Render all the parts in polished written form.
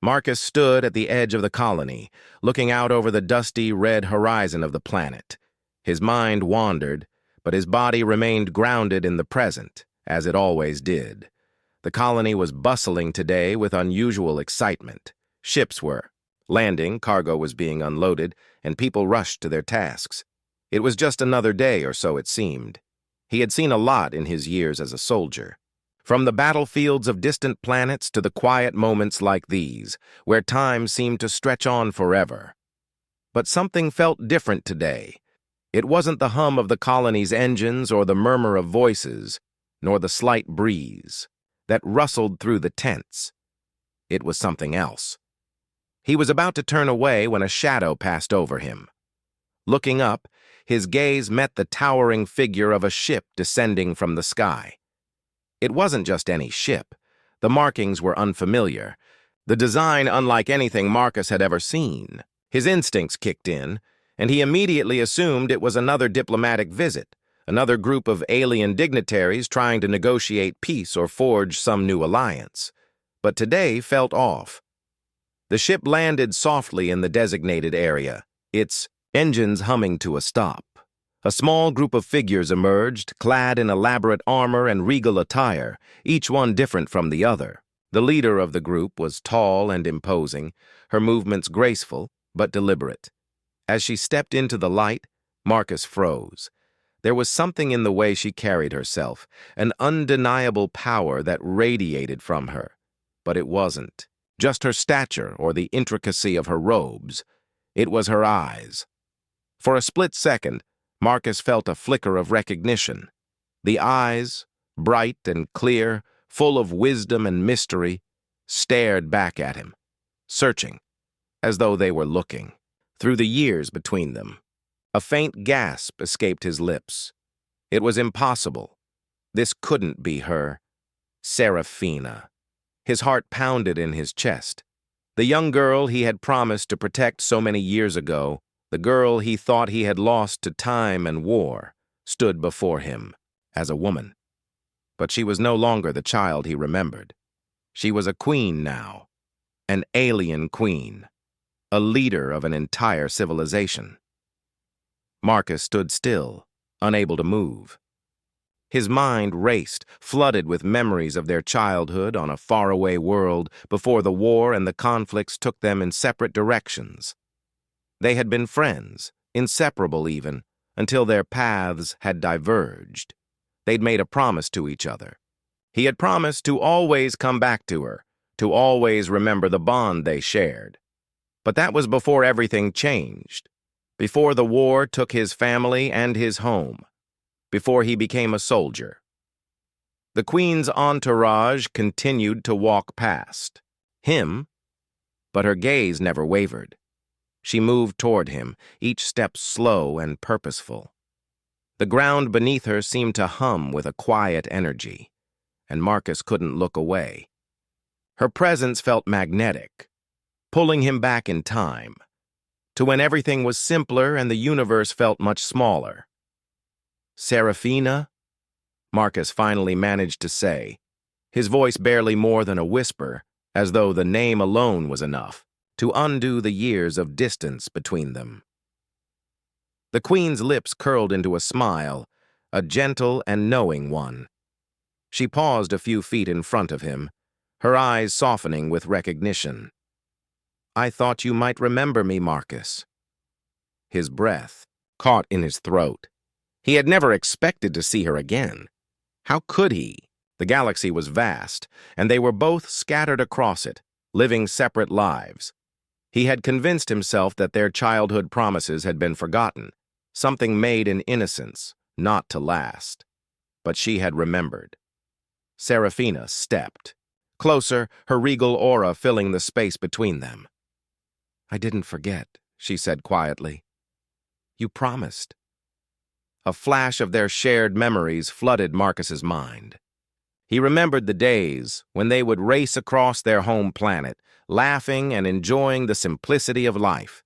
Marcus stood at the edge of the colony, looking out over the dusty red horizon of the planet. His mind wandered, but his body remained grounded in the present, as it always did. The colony was bustling today with unusual excitement. Ships were landing, cargo was being unloaded, and people rushed to their tasks. It was just another day, or so it seemed. He had seen a lot in his years as a soldier. From the battlefields of distant planets to the quiet moments like these, where time seemed to stretch on forever. But something felt different today. It wasn't the hum of the colony's engines or the murmur of voices, nor the slight breeze that rustled through the tents. It was something else. He was about to turn away when a shadow passed over him. Looking up, his gaze met the towering figure of a ship descending from the sky. It wasn't just any ship. The markings were unfamiliar, the design unlike anything Marcus had ever seen. His instincts kicked in, and he immediately assumed it was another diplomatic visit, another group of alien dignitaries trying to negotiate peace or forge some new alliance. But today felt off. The ship landed softly in the designated area, its engines humming to a stop. A small group of figures emerged, clad in elaborate armor and regal attire, each one different from the other. The leader of the group was tall and imposing, her movements graceful but deliberate. As she stepped into the light, Marcus froze. There was something in the way she carried herself, an undeniable power that radiated from her. But it wasn't just her stature or the intricacy of her robes. It was her eyes. For a split second, Marcus felt a flicker of recognition. The eyes, bright and clear, full of wisdom and mystery, stared back at him, searching, as though they were looking. Through the years between them, a faint gasp escaped his lips. It was impossible. This couldn't be her. Serafina. His heart pounded in his chest. The young girl he had promised to protect so many years ago, the girl he thought he had lost to time and war, stood before him as a woman. But she was no longer the child he remembered. She was a queen now, an alien queen, a leader of an entire civilization. Marcus stood still, unable to move. His mind raced, flooded with memories of their childhood on a faraway world before the war and the conflicts took them in separate directions. They had been friends, inseparable even, until their paths had diverged. They'd made a promise to each other. He had promised to always come back to her, to always remember the bond they shared. But that was before everything changed, before the war took his family and his home, before he became a soldier. The Queen's entourage continued to walk past him, but her gaze never wavered. She moved toward him, each step slow and purposeful. The ground beneath her seemed to hum with a quiet energy, and Marcus couldn't look away. Her presence felt magnetic, pulling him back in time, to when everything was simpler and the universe felt much smaller. "Serafina?" Marcus finally managed to say, his voice barely more than a whisper, as though the name alone was enough to undo the years of distance between them. The Queen's lips curled into a smile, a gentle and knowing one. She paused a few feet in front of him, her eyes softening with recognition. "I thought you might remember me, Marcus." His breath caught in his throat. He had never expected to see her again. How could he? The galaxy was vast, and they were both scattered across it, living separate lives. He had convinced himself that their childhood promises had been forgotten, something made in innocence, not to last. But she had remembered. Serafina stepped. Closer, her regal aura filling the space between them. "I didn't forget," she said quietly. "You promised." A flash of their shared memories flooded Marcus's mind. He remembered the days when they would race across their home planet, laughing and enjoying the simplicity of life.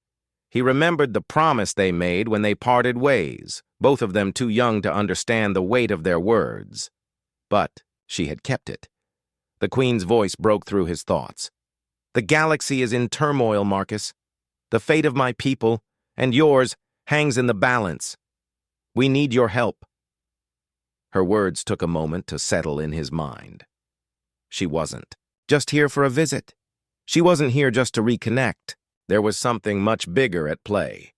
He remembered the promise they made when they parted ways, both of them too young to understand the weight of their words. But she had kept it. The Queen's voice broke through his thoughts. The galaxy is in turmoil, Marcus. The fate of my people, and yours, hangs in the balance. We need your help." Her words took a moment to settle in his mind. She wasn't just here for a visit. She wasn't here just to reconnect. There was something much bigger at play.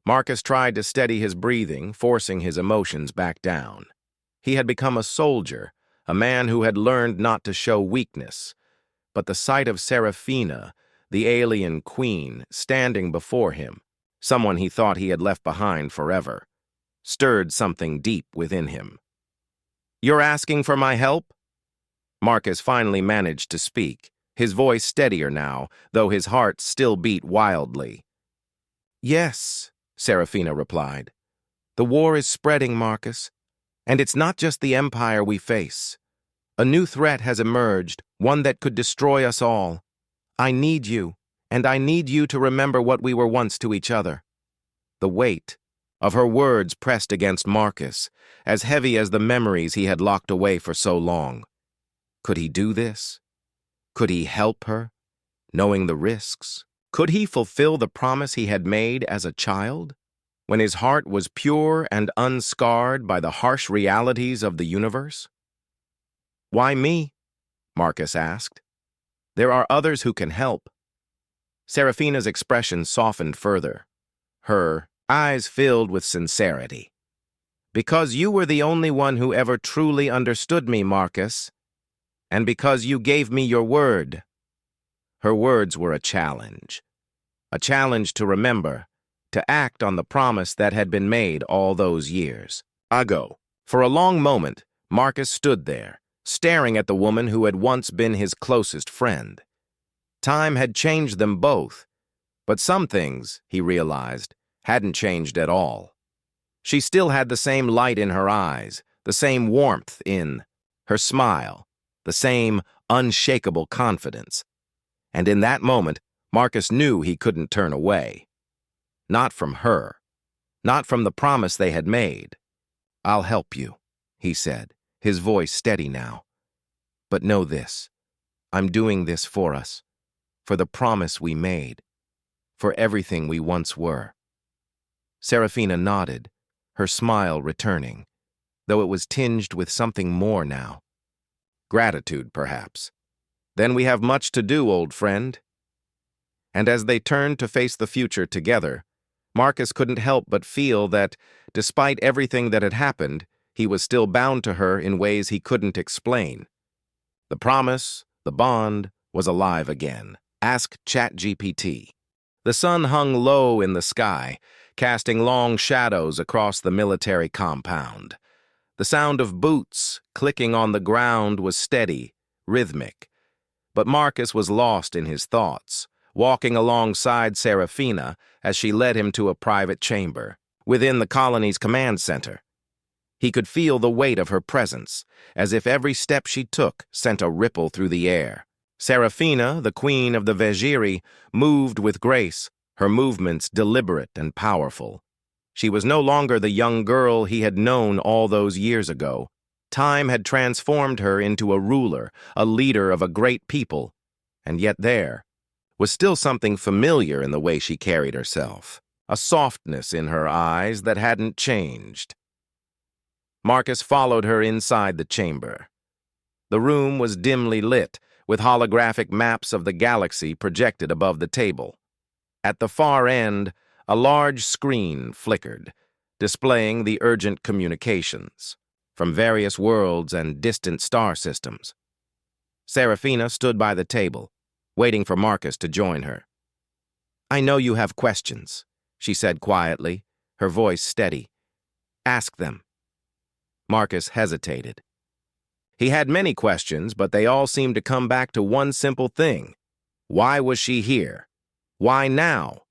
Marcus tried to steady his breathing, forcing his emotions back down. He had become a soldier, a man who had learned not to show weakness. But the sight of Serafina, the alien queen, standing before him, someone he thought he had left behind forever, stirred something deep within him. "You're asking for my help?" Marcus finally managed to speak, his voice steadier now, though his heart still beat wildly. "Yes," Serafina replied. "The war is spreading, Marcus, and it's not just the Empire we face. A new threat has emerged, one that could destroy us all. I need you, and I need you to remember what we were once to each other." The weight of her words pressed against Marcus, as heavy as the memories he had locked away for so long. Could he do this? Could he help her, knowing the risks? Could he fulfill the promise he had made as a child, when his heart was pure and unscarred by the harsh realities of the universe? "Why me?" Marcus asked. "There are others who can help." Serafina's expression softened further. Her eyes filled with sincerity. "Because you were the only one who ever truly understood me, Marcus, and because you gave me your word." Her words were a challenge to remember, to act on the promise that had been made all those years ago. For a long moment, Marcus stood there, staring at the woman who had once been his closest friend. Time had changed them both, but some things, he realized, hadn't changed at all. She still had the same light in her eyes, the same warmth in her smile, the same unshakable confidence. And in that moment, Marcus knew he couldn't turn away. Not from her, not from the promise they had made. "I'll help you," he said, his voice steady now. "But know this, I'm doing this for us, for the promise we made, for everything we once were." Serafina nodded, her smile returning, though it was tinged with something more now. Gratitude, perhaps. "Then we have much to do, old friend." And as they turned to face the future together, Marcus couldn't help but feel that, despite everything that had happened, he was still bound to her in ways he couldn't explain. The promise, the bond, was alive again. Ask ChatGPT. The sun hung low in the sky, casting long shadows across the military compound. The sound of boots clicking on the ground was steady, rhythmic. But Marcus was lost in his thoughts, walking alongside Serafina as she led him to a private chamber within the colony's command center. He could feel the weight of her presence, as if every step she took sent a ripple through the air. Serafina, the queen of the Vejiri, moved with grace, her movements deliberate and powerful. She was no longer the young girl he had known all those years ago. Time had transformed her into a ruler, a leader of a great people, and yet there was still something familiar in the way she carried herself, a softness in her eyes that hadn't changed. Marcus followed her inside the chamber. The room was dimly lit, with holographic maps of the galaxy projected above the table. At the far end, a large screen flickered, displaying the urgent communications from various worlds and distant star systems. Serafina stood by the table, waiting for Marcus to join her. "I know you have questions," she said quietly, her voice steady. "Ask them." Marcus hesitated. He had many questions, but they all seemed to come back to one simple thing. Why was she here? Why now?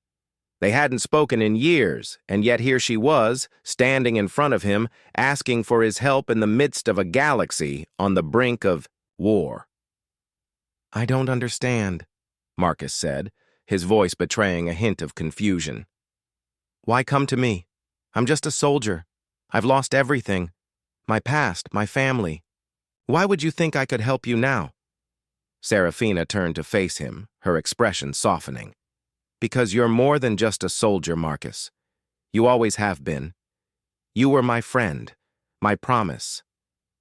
They hadn't spoken in years, and yet here she was, standing in front of him, asking for his help in the midst of a galaxy on the brink of war. "I don't understand," Marcus said, his voice betraying a hint of confusion. "Why come to me? I'm just a soldier. I've lost everything. My past, my family. Why would you think I could help you now?" Serafina turned to face him, her expression softening. Because you're more than just a soldier, Marcus. You always have been. You were my friend, my promise.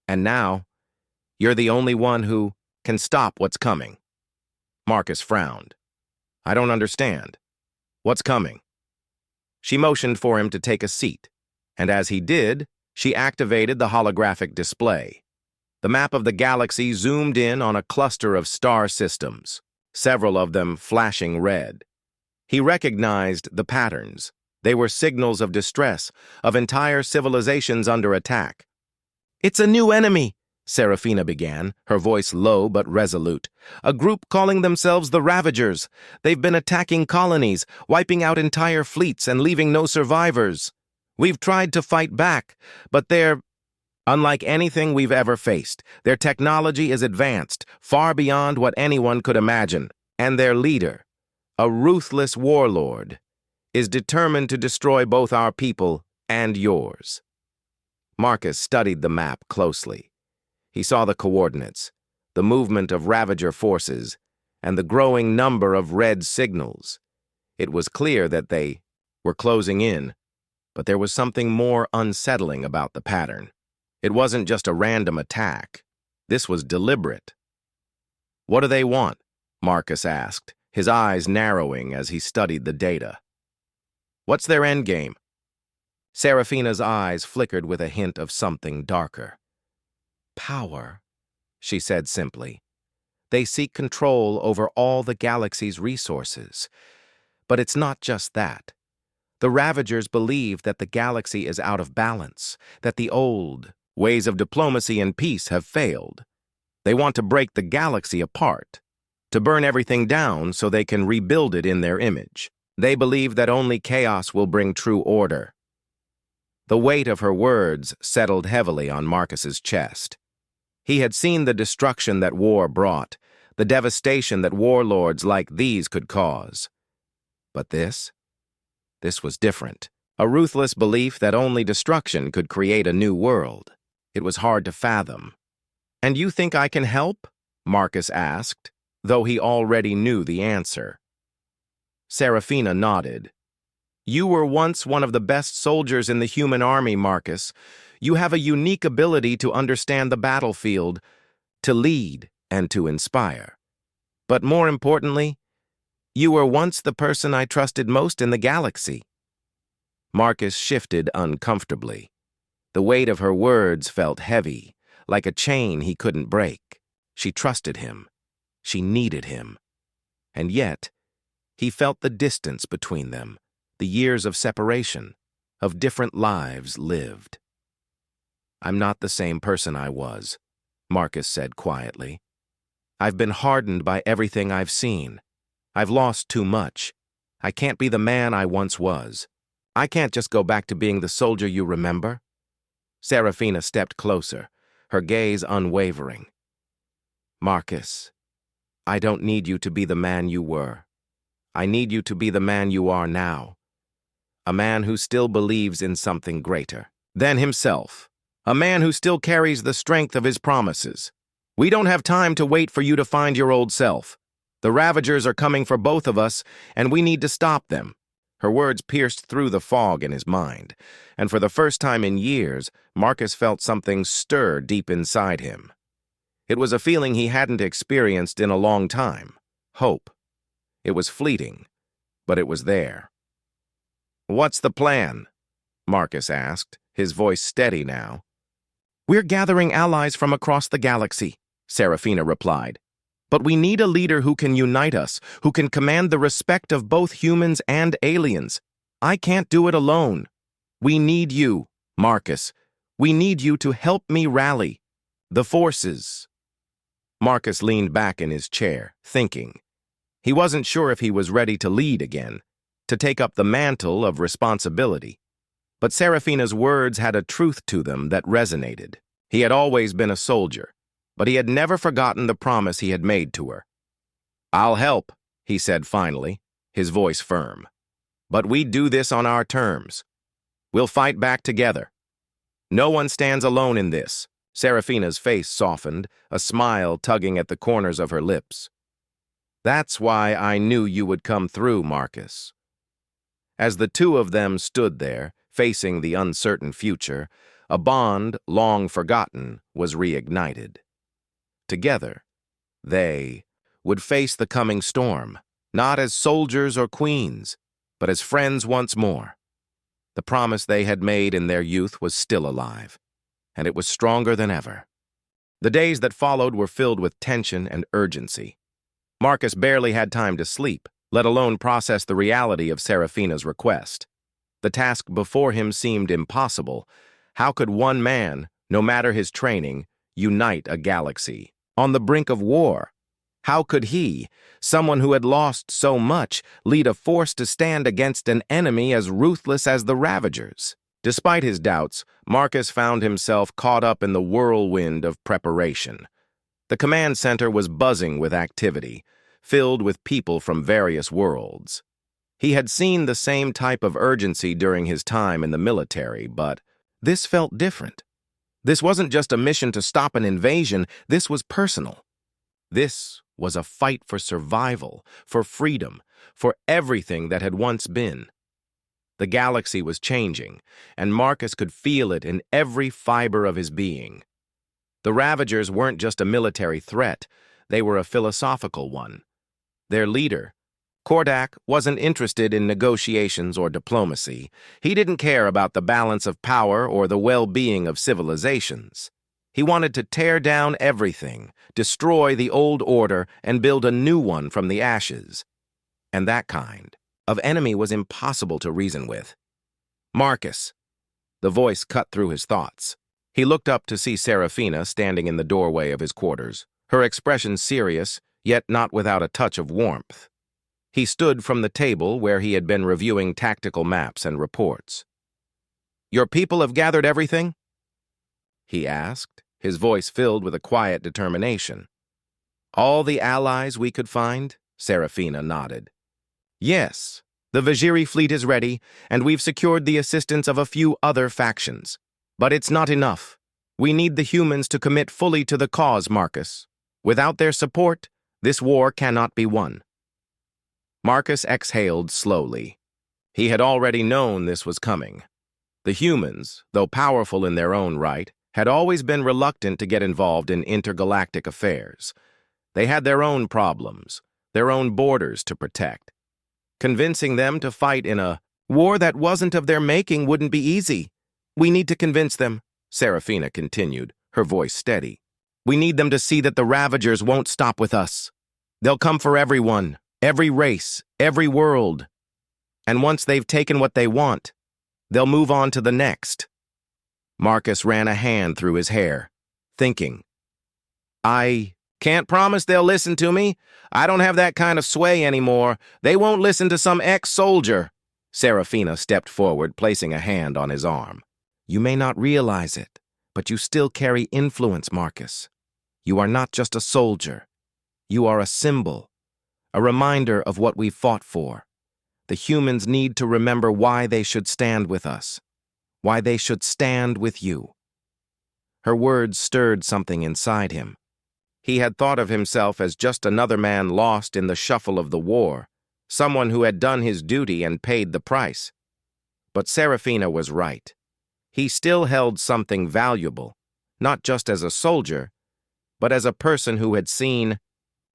And now, you're the only one who can stop what's coming. Marcus frowned. I don't understand. What's coming? She motioned for him to take a seat, and as he did, she activated the holographic display. The map of the galaxy zoomed in on a cluster of star systems, several of them flashing red. He recognized the patterns. They were signals of distress, of entire civilizations under attack. It's a new enemy, Serafina began, her voice low but resolute. A group calling themselves the Ravagers. They've been attacking colonies, wiping out entire fleets and leaving no survivors. We've tried to fight back, but they're unlike anything we've ever faced. Their technology is advanced, far beyond what anyone could imagine. And their leader, a ruthless warlord, is determined to destroy both our people and yours. Marcus studied the map closely. He saw the coordinates, the movement of Ravager forces, and the growing number of red signals. It was clear that they were closing in, but there was something more unsettling about the pattern. It wasn't just a random attack. This was deliberate. What do they want? Marcus asked, his eyes narrowing as he studied the data. What's their endgame? Serafina's eyes flickered with a hint of something darker. Power, she said simply. They seek control over all the galaxy's resources. But it's not just that. The Ravagers believe that the galaxy is out of balance, that the old ways of diplomacy and peace have failed. They want to break the galaxy apart, to burn everything down so they can rebuild it in their image. They believe that only chaos will bring true order. The weight of her words settled heavily on Marcus's chest. He had seen the destruction that war brought, the devastation that warlords like these could cause. But this was different. A ruthless belief that only destruction could create a new world. It was hard to fathom. And you think I can help? Marcus asked, though he already knew the answer. Serafina nodded. You were once one of the best soldiers in the human army, Marcus. You have a unique ability to understand the battlefield, to lead, and to inspire. But more importantly, you were once the person I trusted most in the galaxy. Marcus shifted uncomfortably. The weight of her words felt heavy, like a chain he couldn't break. She trusted him. She needed him. And yet, he felt the distance between them, the years of separation, of different lives lived. I'm not the same person I was, Marcus said quietly. I've been hardened by everything I've seen. I've lost too much. I can't be the man I once was. I can't just go back to being the soldier you remember. Serafina stepped closer, her gaze unwavering. Marcus, I don't need you to be the man you were. I need you to be the man you are now. A man who still believes in something greater than himself. A man who still carries the strength of his promises. We don't have time to wait for you to find your old self. The Ravagers are coming for both of us, and we need to stop them. Her words pierced through the fog in his mind, and for the first time in years, Marcus felt something stir deep inside him. It was a feeling he hadn't experienced in a long time. Hope. It was fleeting, but it was there. What's the plan? Marcus asked, his voice steady now. We're gathering allies from across the galaxy, Serafina replied. But we need a leader who can unite us, who can command the respect of both humans and aliens. I can't do it alone. We need you, Marcus. We need you to help me rally the forces. Marcus leaned back in his chair, thinking. He wasn't sure if he was ready to lead again, to take up the mantle of responsibility. But Serafina's words had a truth to them that resonated. He had always been a soldier, but he had never forgotten the promise he had made to her. I'll help, he said finally, his voice firm. But we do this on our terms. We'll fight back together. No one stands alone in this. Serafina's face softened, a smile tugging at the corners of her lips. "That's why I knew you would come through, Marcus." As the two of them stood there, facing the uncertain future, a bond, long forgotten, was reignited. Together, they would face the coming storm, not as soldiers or queens, but as friends once more. The promise they had made in their youth was still alive, and it was stronger than ever. The days that followed were filled with tension and urgency. Marcus barely had time to sleep, let alone process the reality of Serafina's request. The task before him seemed impossible. How could one man, no matter his training, unite a galaxy? On the brink of war, how could he, someone who had lost so much, lead a force to stand against an enemy as ruthless as the Ravagers? Despite his doubts, Marcus found himself caught up in the whirlwind of preparation. The command center was buzzing with activity, filled with people from various worlds. He had seen the same type of urgency during his time in the military, but this felt different. This wasn't just a mission to stop an invasion, this was personal. This was a fight for survival, for freedom, for everything that had once been. The galaxy was changing, and Marcus could feel it in every fiber of his being. The Ravagers weren't just a military threat, they were a philosophical one. Their leader, Kordak, wasn't interested in negotiations or diplomacy. He didn't care about the balance of power or the well-being of civilizations. He wanted to tear down everything, destroy the old order, and build a new one from the ashes. And that kind of enemy was impossible to reason with. "Marcus." The voice cut through his thoughts. He looked up to see Serafina standing in the doorway of his quarters, her expression serious, yet not without a touch of warmth. He stood from the table where he had been reviewing tactical maps and reports. "Your people have gathered everything?" he asked, his voice filled with a quiet determination. "All the allies we could find?" Serafina nodded. "Yes, the Vajiri fleet is ready, and we've secured the assistance of a few other factions. But it's not enough. We need the humans to commit fully to the cause, Marcus. Without their support, this war cannot be won." Marcus exhaled slowly. He had already known this was coming. The humans, though powerful in their own right, had always been reluctant to get involved in intergalactic affairs. They had their own problems, their own borders to protect. Convincing them to fight in a war that wasn't of their making wouldn't be easy. "We need to convince them," Serafina continued, her voice steady. "We need them to see that the Ravagers won't stop with us. They'll come for everyone, every race, every world. And once they've taken what they want, they'll move on to the next." Marcus ran a hand through his hair, thinking, "I can't promise they'll listen to me. I don't have that kind of sway anymore. They won't listen to some ex-soldier." Serafina stepped forward, placing a hand on his arm. "You may not realize it, but you still carry influence, Marcus. You are not just a soldier. You are a symbol, a reminder of what we fought for. The humans need to remember why they should stand with us, why they should stand with you." Her words stirred something inside him. He had thought of himself as just another man lost in the shuffle of the war, someone who had done his duty and paid the price. But Serafina was right. He still held something valuable, not just as a soldier, but as a person who had seen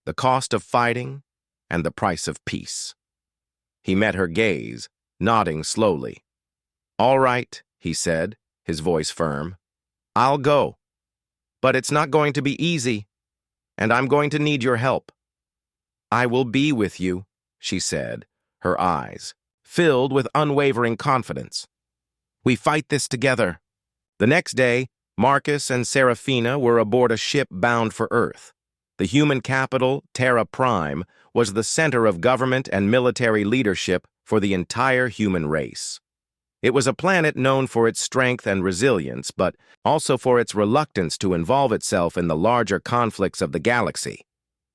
the cost of fighting and the price of peace. He met her gaze, nodding slowly. "All right," he said, his voice firm. "I'll go. But it's not going to be easy, and I'm going to need your help." "I will be with you," she said, her eyes filled with unwavering confidence. "We fight this together." The next day, Marcus and Serafina were aboard a ship bound for Earth. The human capital, Terra Prime, was the center of government and military leadership for the entire human race. It was a planet known for its strength and resilience, but also for its reluctance to involve itself in the larger conflicts of the galaxy.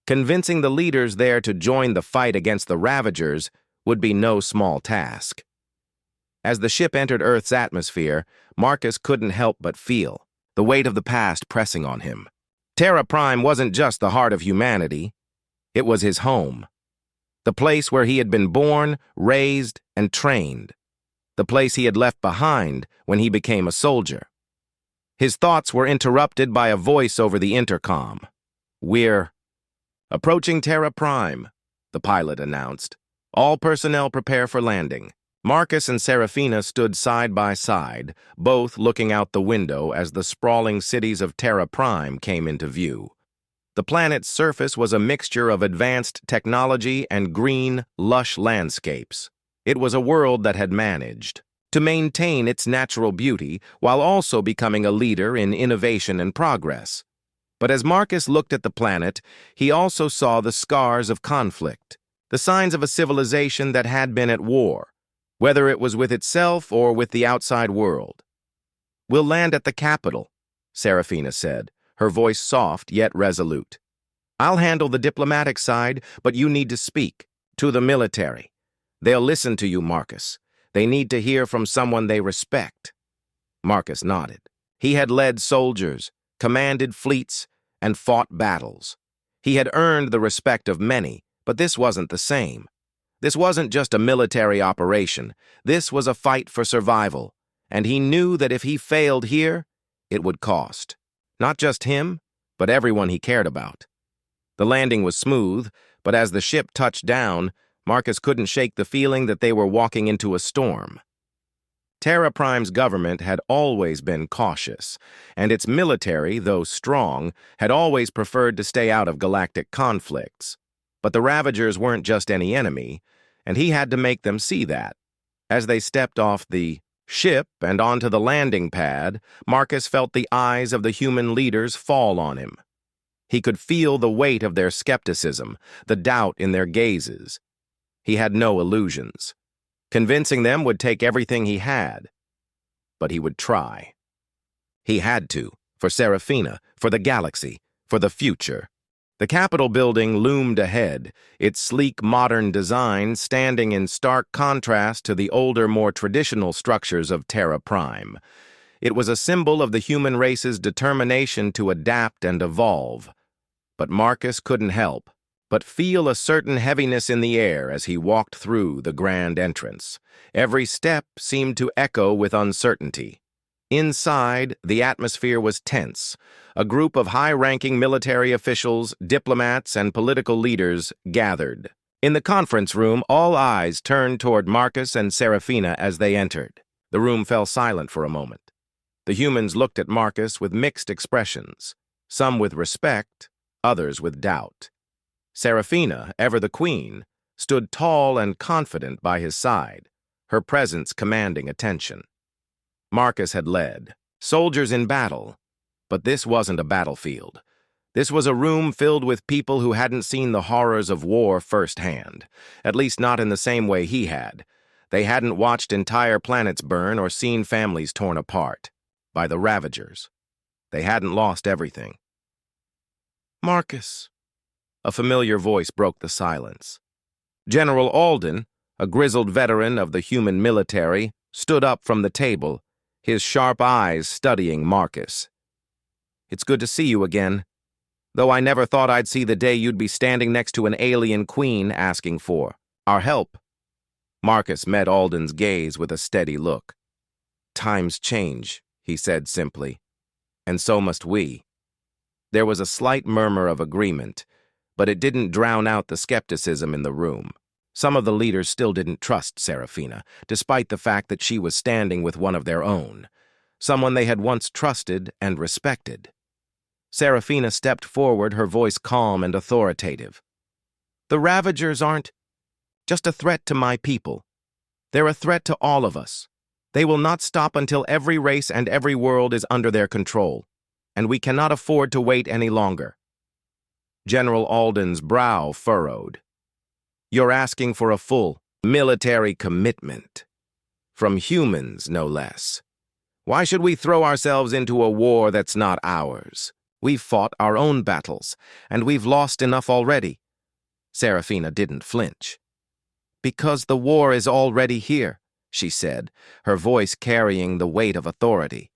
Convincing the leaders there to join the fight against the Ravagers would be no small task. As the ship entered Earth's atmosphere, Marcus couldn't help but feel the weight of the past pressing on him. Terra Prime wasn't just the heart of humanity. It was his home. The place where he had been born, raised, and trained. The place he had left behind when he became a soldier. His thoughts were interrupted by a voice over the intercom. "We're approaching Terra Prime," the pilot announced. "All personnel prepare for landing." Marcus and Serafina stood side by side, both looking out the window as the sprawling cities of Terra Prime came into view. The planet's surface was a mixture of advanced technology and green, lush landscapes. It was a world that had managed to maintain its natural beauty while also becoming a leader in innovation and progress. But as Marcus looked at the planet, he also saw the scars of conflict, the signs of a civilization that had been at war, whether it was with itself or with the outside world. "We'll land at the capital," Serafina said, her voice soft yet resolute. "I'll handle the diplomatic side, but you need to speak to the military. They'll listen to you, Marcus. They need to hear from someone they respect." Marcus nodded. He had led soldiers, commanded fleets, and fought battles. He had earned the respect of many, but this wasn't the same. This wasn't just a military operation. This was a fight for survival, and he knew that if he failed here, it would cost. Not just him, but everyone he cared about. The landing was smooth, but as the ship touched down, Marcus couldn't shake the feeling that they were walking into a storm. Terra Prime's government had always been cautious, and its military, though strong, had always preferred to stay out of galactic conflicts. But the Ravagers weren't just any enemy, and he had to make them see that. As they stepped off the ship and onto the landing pad, Marcus felt the eyes of the human leaders fall on him. He could feel the weight of their skepticism, the doubt in their gazes. He had no illusions. Convincing them would take everything he had, but he would try. He had to, for Serafina, for the galaxy, for the future. The Capitol building loomed ahead, its sleek modern design standing in stark contrast to the older, more traditional structures of Terra Prime. It was a symbol of the human race's determination to adapt and evolve. But Marcus couldn't help but feel a certain heaviness in the air as he walked through the grand entrance. Every step seemed to echo with uncertainty. Inside, the atmosphere was tense. A group of high-ranking military officials, diplomats, and political leaders gathered. In the conference room, all eyes turned toward Marcus and Serafina as they entered. The room fell silent for a moment. The humans looked at Marcus with mixed expressions, some with respect, others with doubt. Serafina, ever the queen, stood tall and confident by his side, her presence commanding attention. Marcus had led soldiers in battle, but this wasn't a battlefield. This was a room filled with people who hadn't seen the horrors of war firsthand, at least not in the same way he had. They hadn't watched entire planets burn or seen families torn apart by the Ravagers. They hadn't lost everything. "Marcus," a familiar voice broke the silence. General Alden, a grizzled veteran of the human military, stood up from the table, his sharp eyes studying Marcus. "It's good to see you again, though I never thought I'd see the day you'd be standing next to an alien queen asking for our help." Marcus met Alden's gaze with a steady look. "Times change," he said simply, "and so must we." There was a slight murmur of agreement, but it didn't drown out the skepticism in the room. Some of the leaders still didn't trust Serafina, despite the fact that she was standing with one of their own, someone they had once trusted and respected. Serafina stepped forward, her voice calm and authoritative. "The Ravagers aren't just a threat to my people. They're a threat to all of us. They will not stop until every race and every world is under their control, and we cannot afford to wait any longer." General Alden's brow furrowed. "You're asking for a full military commitment. From humans, no less. Why should we throw ourselves into a war that's not ours? We've fought our own battles, and we've lost enough already." Serafina didn't flinch. "Because the war is already here," she said, her voice carrying the weight of authority.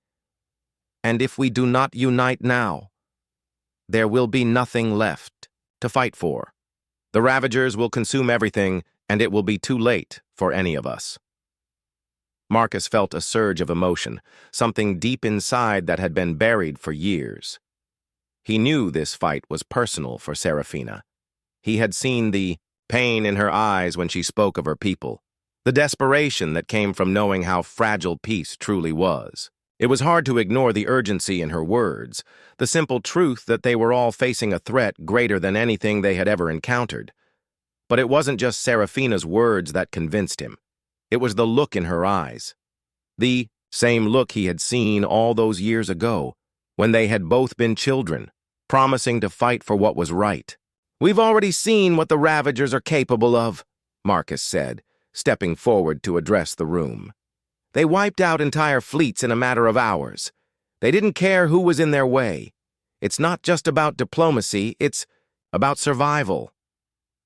And if we do not unite now, there will be nothing left to fight for. The Ravagers will consume everything, and it will be too late for any of us. Marcus felt a surge of emotion, something deep inside that had been buried for years. He knew this fight was personal for Serafina. He had seen the pain in her eyes when she spoke of her people, the desperation that came from knowing how fragile peace truly was. It was hard to ignore the urgency in her words, the simple truth that they were all facing a threat greater than anything they had ever encountered. But it wasn't just Serafina's words that convinced him. It was the look in her eyes. The same look he had seen all those years ago, when they had both been children, promising to fight for what was right. "We've already seen what the Ravagers are capable of," Marcus said, stepping forward to address the room. "They wiped out entire fleets in a matter of hours. They didn't care who was in their way. It's not just about diplomacy, it's about survival.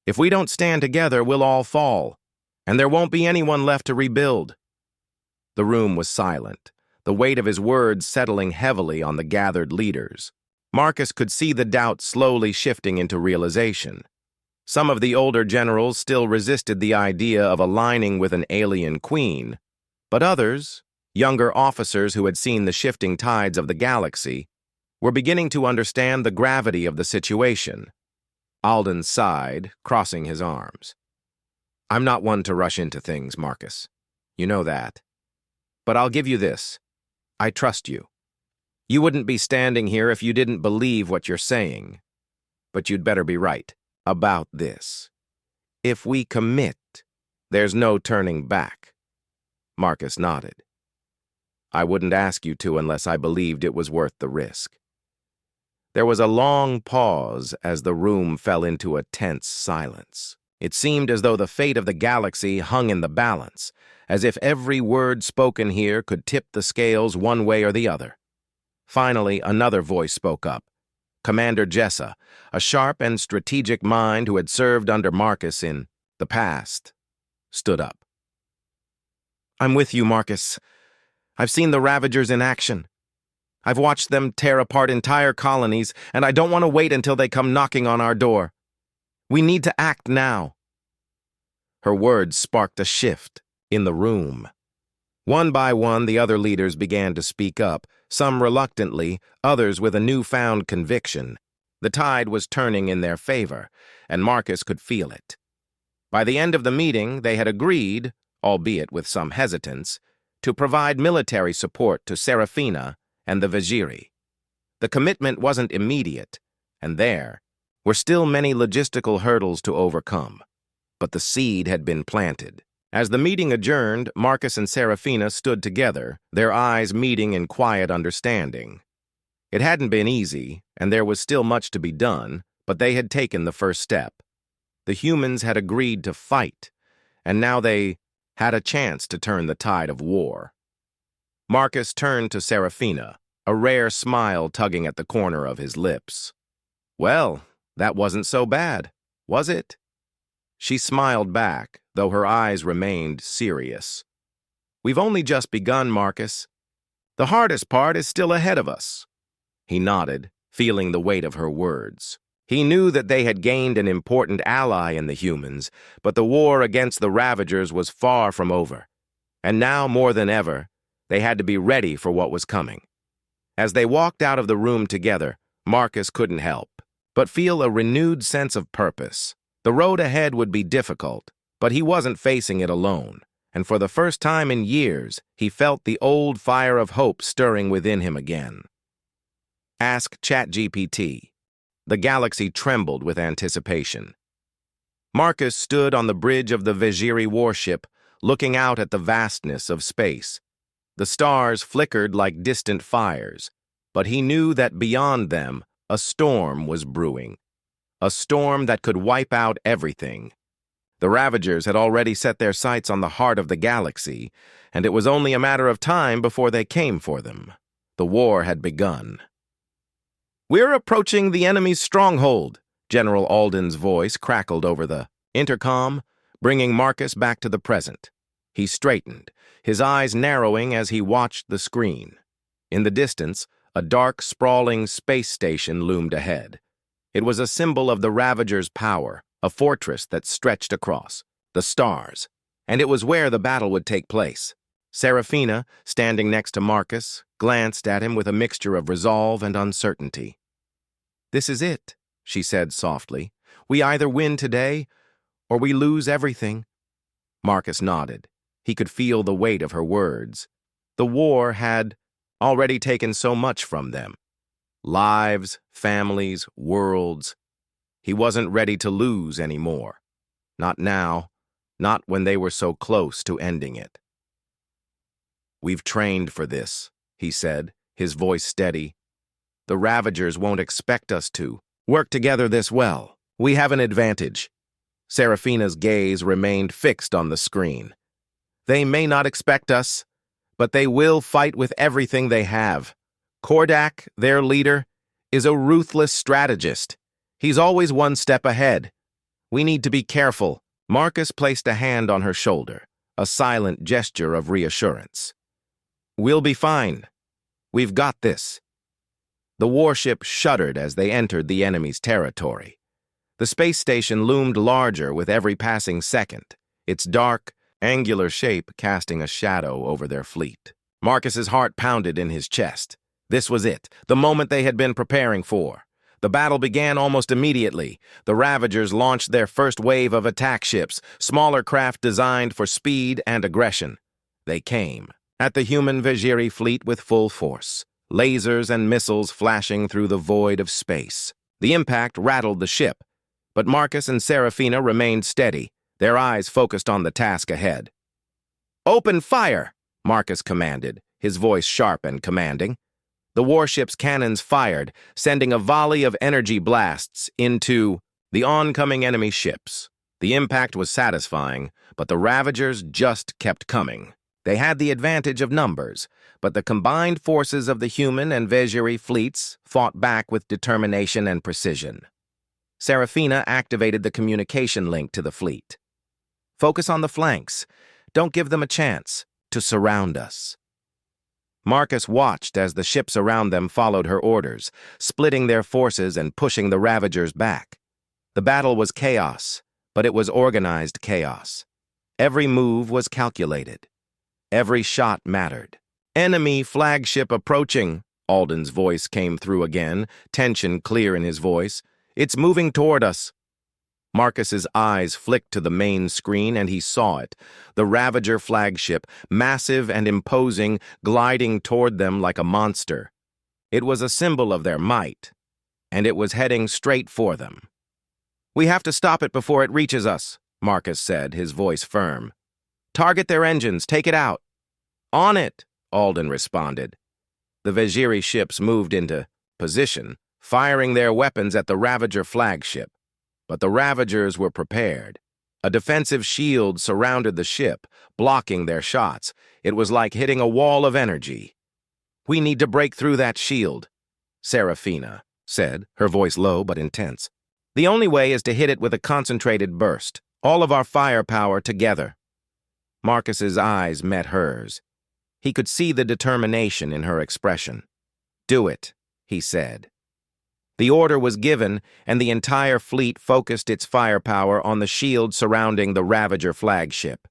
If we don't stand together, we'll all fall, and there won't be anyone left to rebuild." The room was silent, the weight of his words settling heavily on the gathered leaders. Marcus could see the doubt slowly shifting into realization. Some of the older generals still resisted the idea of aligning with an alien queen, but others, younger officers who had seen the shifting tides of the galaxy, were beginning to understand the gravity of the situation. Alden sighed, crossing his arms. "I'm not one to rush into things, Marcus. You know that. But I'll give you this. I trust you. You wouldn't be standing here if you didn't believe what you're saying. But you'd better be right about this. If we commit, there's no turning back." Marcus nodded. "I wouldn't ask you to unless I believed it was worth the risk." There was a long pause as the room fell into a tense silence. It seemed as though the fate of the galaxy hung in the balance, as if every word spoken here could tip the scales one way or the other. Finally, another voice spoke up. Commander Jessa, a sharp and strategic mind who had served under Marcus in the past, stood up. "I'm with you, Marcus. I've seen the Ravagers in action. I've watched them tear apart entire colonies, and I don't want to wait until they come knocking on our door. We need to act now." Her words sparked a shift in the room. One by one, the other leaders began to speak up, some reluctantly, others with a newfound conviction. The tide was turning in their favor, and Marcus could feel it. By the end of the meeting, they had agreed, albeit with some hesitance, to provide military support to Serafina and the Vajiri. The commitment wasn't immediate, and there were still many logistical hurdles to overcome. But the seed had been planted. As the meeting adjourned, Marcus and Serafina stood together, their eyes meeting in quiet understanding. It hadn't been easy, and there was still much to be done, but they had taken the first step. The humans had agreed to fight, and now they had a chance to turn the tide of war. Marcus turned to Serafina, a rare smile tugging at the corner of his lips. "Well, that wasn't so bad, was it?" She smiled back, though her eyes remained serious. "We've only just begun, Marcus. The hardest part is still ahead of us." He nodded, feeling the weight of her words. He knew that they had gained an important ally in the humans, but the war against the Ravagers was far from over. And now, more than ever, they had to be ready for what was coming. As they walked out of the room together, Marcus couldn't help but feel a renewed sense of purpose. The road ahead would be difficult, but he wasn't facing it alone, and for the first time in years, he felt the old fire of hope stirring within him again. Ask ChatGPT. The galaxy trembled with anticipation. Marcus stood on the bridge of the Vajiri warship, looking out at the vastness of space. The stars flickered like distant fires, but he knew that beyond them, a storm was brewing. A storm that could wipe out everything. The Ravagers had already set their sights on the heart of the galaxy, and it was only a matter of time before they came for them. The war had begun. "We're approaching the enemy's stronghold," General Alden's voice crackled over the intercom, bringing Marcus back to the present. He straightened, his eyes narrowing as he watched the screen. In the distance, A dark, sprawling space station loomed ahead. It was a symbol of the Ravagers' power, a fortress that stretched across the stars, and it was where the battle would take place. Serafina, standing next to Marcus, glanced at him with a mixture of resolve and uncertainty. "This is it," she said softly. "We either win today, or we lose everything." Marcus nodded. He could feel the weight of her words. The war had already taken so much from them. Lives, families, worlds. He wasn't ready to lose anymore. Not now, not when they were so close to ending it. "We've trained for this," he said, his voice steady. "The Ravagers won't expect us to work together this well. We have an advantage." Serafina's gaze remained fixed on the screen. "They may not expect us, but they will fight with everything they have. Kordak, their leader, is a ruthless strategist. He's always one step ahead. We need to be careful." Marcus placed a hand on her shoulder, a silent gesture of reassurance. "We'll be fine. We've got this." The warship shuddered as they entered the enemy's territory. The space station loomed larger with every passing second, its dark, angular shape casting a shadow over their fleet. Marcus's heart pounded in his chest. This was it, the moment they had been preparing for. The battle began almost immediately. The Ravagers launched their first wave of attack ships, smaller craft designed for speed and aggression. They came at the human Vejiri fleet with full force, lasers and missiles flashing through the void of space. The impact rattled the ship, but Marcus and Serafina remained steady, their eyes focused on the task ahead. "Open fire!" Marcus commanded, his voice sharp and commanding. The warship's cannons fired, sending a volley of energy blasts into the oncoming enemy ships. The impact was satisfying, but the Ravagers just kept coming. They had the advantage of numbers, but the combined forces of the human and Vejiri fleets fought back with determination and precision. Serafina activated the communication link to the fleet. "Focus on the flanks. Don't give them a chance to surround us." Marcus watched as the ships around them followed her orders, splitting their forces and pushing the Ravagers back. The battle was chaos, but it was organized chaos. Every move was calculated. Every shot mattered. "Enemy flagship approaching," Alden's voice came through again, tension clear in his voice. "It's moving toward us." Marcus's eyes flicked to the main screen and he saw it, the Ravager flagship, massive and imposing, gliding toward them like a monster. It was a symbol of their might, and it was heading straight for them. "We have to stop it before it reaches us," Marcus said, his voice firm. "Target their engines, take it out." "On it," Alden responded. The Vejiri ships moved into position, firing their weapons at the Ravager flagship. But the Ravagers were prepared. A defensive shield surrounded the ship, blocking their shots. It was like hitting a wall of energy. "We need to break through that shield," Serafina said, her voice low but intense. "The only way is to hit it with a concentrated burst, all of our firepower together." Marcus's eyes met hers. He could see the determination in her expression. "Do it," he said. The order was given, and the entire fleet focused its firepower on the shield surrounding the Ravager flagship.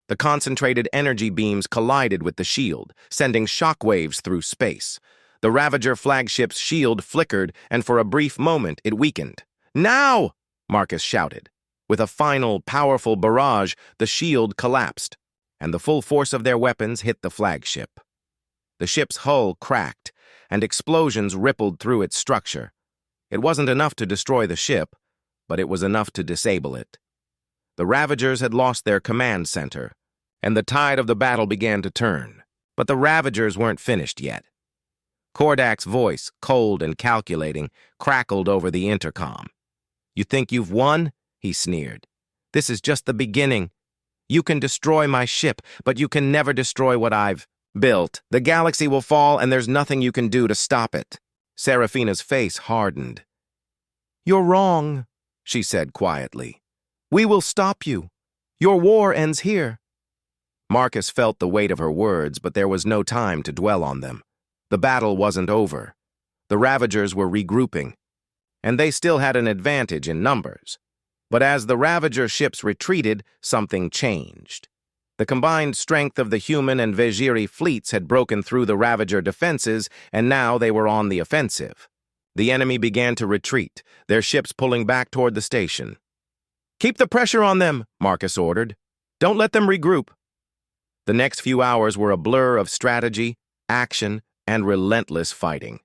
The concentrated energy beams collided with the shield, sending shockwaves through space. The Ravager flagship's shield flickered, and for a brief moment it weakened. "Now!" Marcus shouted. With a final, powerful barrage, the shield collapsed, and the full force of their weapons hit the flagship. The ship's hull cracked, and explosions rippled through its structure. It wasn't enough to destroy the ship, but it was enough to disable it. The Ravagers had lost their command center, and the tide of the battle began to turn. But the Ravagers weren't finished yet. Kordak's voice, cold and calculating, crackled over the intercom. "You think you've won?" he sneered. "This is just the beginning. You can destroy my ship, but you can never destroy what I've built. The galaxy will fall, and there's nothing you can do to stop it." Serafina's face hardened. "You're wrong," she said quietly. "We will stop you. Your war ends here." Marcus felt the weight of her words, but there was no time to dwell on them. The battle wasn't over. The Ravagers were regrouping, and they still had an advantage in numbers. But as the Ravager ships retreated, something changed. The combined strength of the human and Vejiri fleets had broken through the Ravager defenses, and now they were on the offensive. The enemy began to retreat, their ships pulling back toward the station. "Keep the pressure on them," Marcus ordered. "Don't let them regroup." The next few hours were a blur of strategy, action, and relentless fighting.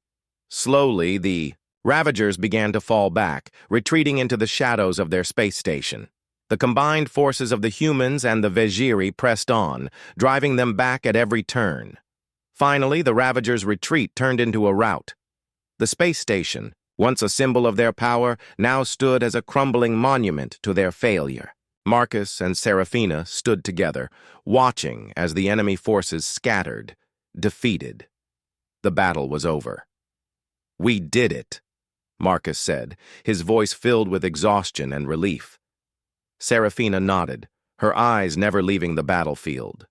Slowly, the Ravagers began to fall back, retreating into the shadows of their space station. The combined forces of the humans and the Vejiri pressed on, driving them back at every turn. Finally, the Ravagers' retreat turned into a rout. The space station, once a symbol of their power, now stood as a crumbling monument to their failure. Marcus and Serafina stood together, watching as the enemy forces scattered, defeated. The battle was over. "We did it," Marcus said, his voice filled with exhaustion and relief. Serafina nodded, her eyes never leaving the battlefield.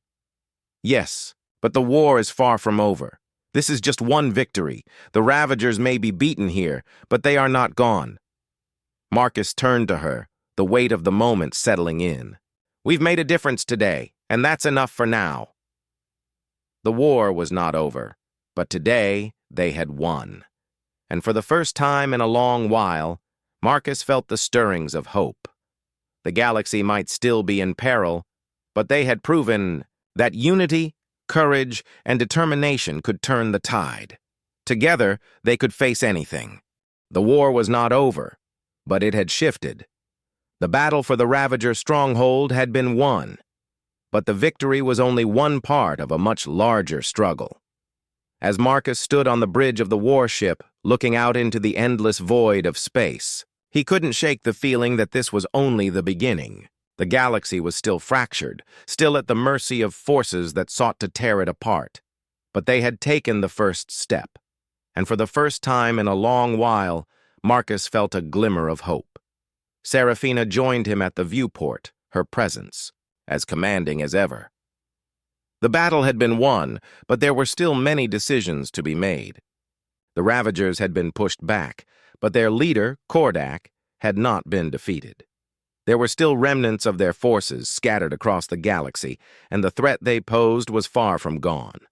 "Yes, but the war is far from over. This is just one victory. The Ravagers may be beaten here, but they are not gone." Marcus turned to her, the weight of the moment settling in. "We've made a difference today, and that's enough for now." The war was not over, but today they had won. And for the first time in a long while, Marcus felt the stirrings of hope. The galaxy might still be in peril, but they had proven that unity, courage, and determination could turn the tide. Together, they could face anything. The war was not over, but it had shifted. The battle for the Ravager stronghold had been won, but the victory was only one part of a much larger struggle. As Marcus stood on the bridge of the warship, looking out into the endless void of space, he couldn't shake the feeling that this was only the beginning. The galaxy was still fractured, still at the mercy of forces that sought to tear it apart. But they had taken the first step, and for the first time in a long while, Marcus felt a glimmer of hope. Serafina joined him at the viewport, her presence as commanding as ever. The battle had been won, but there were still many decisions to be made. The Ravagers had been pushed back, but their leader, Kordak, had not been defeated. There were still remnants of their forces scattered across the galaxy, and the threat they posed was far from gone.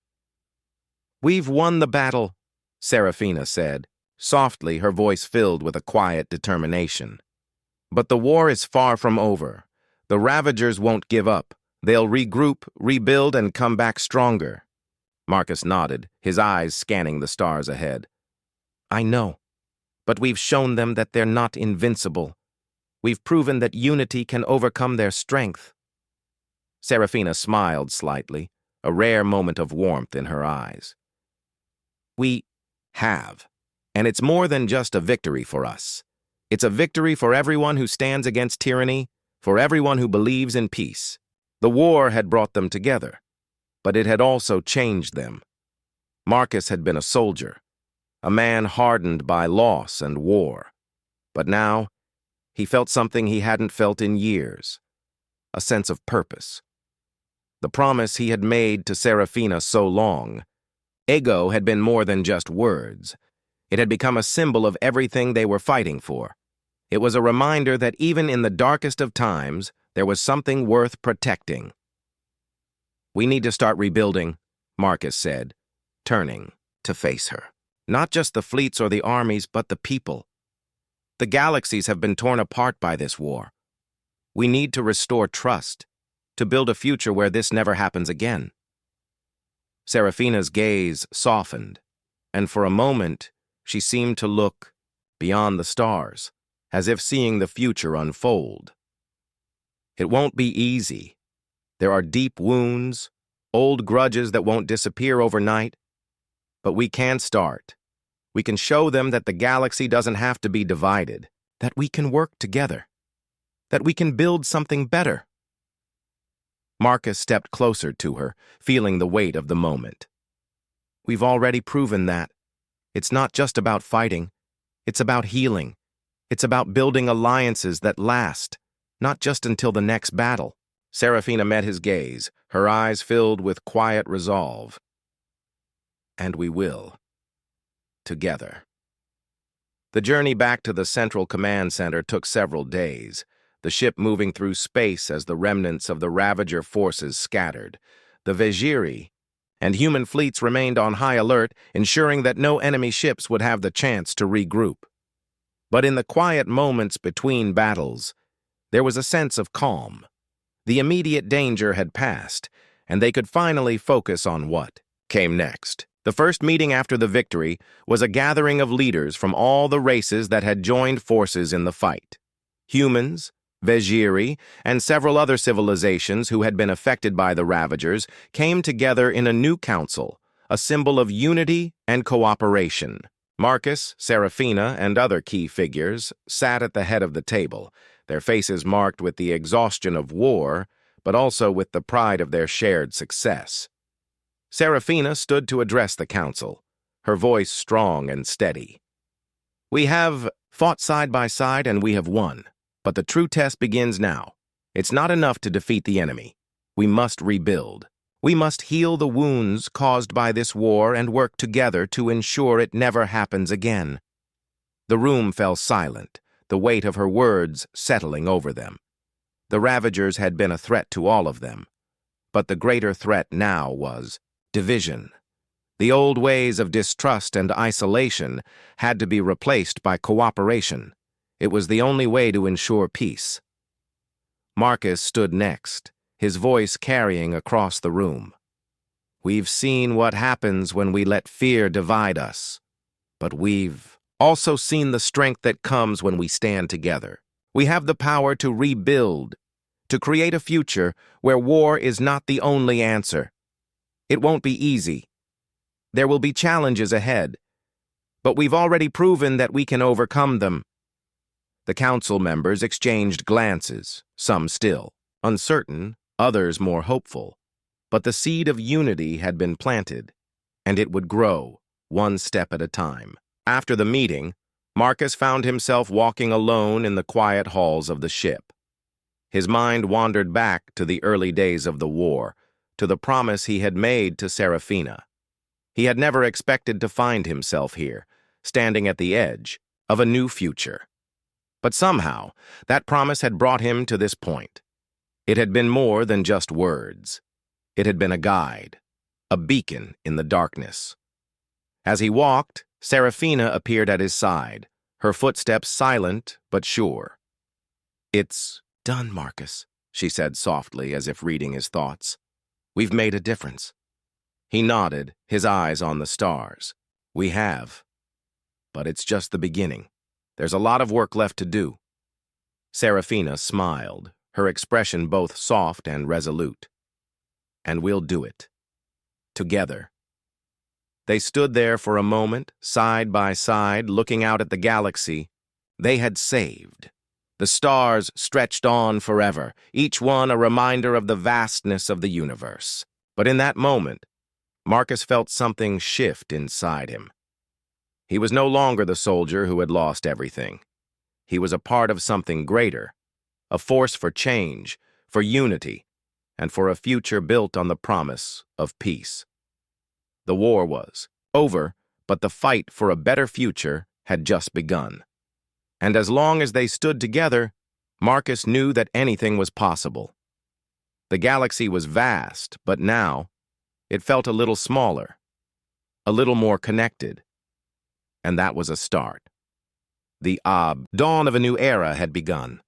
"We've won the battle," Serafina said, softly, her voice filled with a quiet determination. "But the war is far from over. The Ravagers won't give up. They'll regroup, rebuild, and come back stronger." Marcus nodded, his eyes scanning the stars ahead. "I know, but we've shown them that they're not invincible. We've proven that unity can overcome their strength." Serafina smiled slightly, a rare moment of warmth in her eyes. "We have, and it's more than just a victory for us. It's a victory for everyone who stands against tyranny, for everyone who believes in peace. The war had brought them together, but it had also changed them. Marcus had been a soldier, a man hardened by loss and war. But now, he felt something he hadn't felt in years, a sense of purpose. The promise he had made to Serafina so long, ego, had been more than just words. It had become a symbol of everything they were fighting for. It was a reminder that even in the darkest of times, there was something worth protecting. "We need to start rebuilding," Marcus said, turning to face her. "Not just the fleets or the armies, but the people. The galaxies have been torn apart by this war. We need to restore trust, to build a future where this never happens again." Serafina's gaze softened, and for a moment, she seemed to look beyond the stars, as if seeing the future unfold. "It won't be easy. There are deep wounds, old grudges that won't disappear overnight, but we can start. We can show them that the galaxy doesn't have to be divided, that we can work together, that we can build something better." Marcus stepped closer to her, feeling the weight of the moment. "We've already proven that. It's not just about fighting. It's about healing. It's about building alliances that last, not just until the next battle." Serafina met his gaze, her eyes filled with quiet resolve. and we will. Together. The journey back to the Central Command Center took several days, the ship moving through space as the remnants of the Ravager forces scattered. The Vejiri and human fleets remained on high alert, ensuring that no enemy ships would have the chance to regroup. But in the quiet moments between battles, there was a sense of calm. The immediate danger had passed, and they could finally focus on what came next. The first meeting after the victory was a gathering of leaders from all the races that had joined forces in the fight. Humans, Vejiri, and several other civilizations who had been affected by the Ravagers came together in a new council, a symbol of unity and cooperation. Marcus, Seraphina, and other key figures sat at the head of the table, their faces marked with the exhaustion of war, but also with the pride of their shared success. Seraphina stood to address the council, her voice strong and steady. "We have fought side by side and we have won, but the true test begins now. It's not enough to defeat the enemy. We must rebuild. We must heal the wounds caused by this war and work together to ensure it never happens again." The room fell silent, the weight of her words settling over them. The Ravagers had been a threat to all of them, but the greater threat now was division. The old ways of distrust and isolation had to be replaced by cooperation. It was the only way to ensure peace. Marcus stood next, his voice carrying across the room. "We've seen what happens when we let fear divide us, but we've also seen the strength that comes when we stand together. We have the power to rebuild, to create a future where war is not the only answer. It won't be easy. There will be challenges ahead, but we've already proven that we can overcome them." The council members exchanged glances, some still uncertain, others more hopeful. But the seed of unity had been planted, and it would grow, one step at a time. After the meeting, Marcus found himself walking alone in the quiet halls of the ship. His mind wandered back to the early days of the war, to the promise he had made to Seraphina. He had never expected to find himself here, standing at the edge of a new future. But somehow, that promise had brought him to this point. It had been more than just words. It had been a guide, a beacon in the darkness. As he walked, Seraphina appeared at his side, her footsteps silent but sure. "It's done, Marcus," she said softly, as if reading his thoughts. "We've made a difference." He nodded, his eyes on the stars. "We have. But it's just the beginning. There's a lot of work left to do." Seraphina smiled, her expression both soft and resolute. "And we'll do it. Together." They stood there for a moment, side by side, looking out at the galaxy they had saved. The stars stretched on forever, each one a reminder of the vastness of the universe. But in that moment, Marcus felt something shift inside him. He was no longer the soldier who had lost everything. He was a part of something greater, a force for change, for unity, and for a future built on the promise of peace. The war was over, but the fight for a better future had just begun. And as long as they stood together, Marcus knew that anything was possible. The galaxy was vast, but now it felt a little smaller, a little more connected. And that was a start. The dawn of a new era had begun.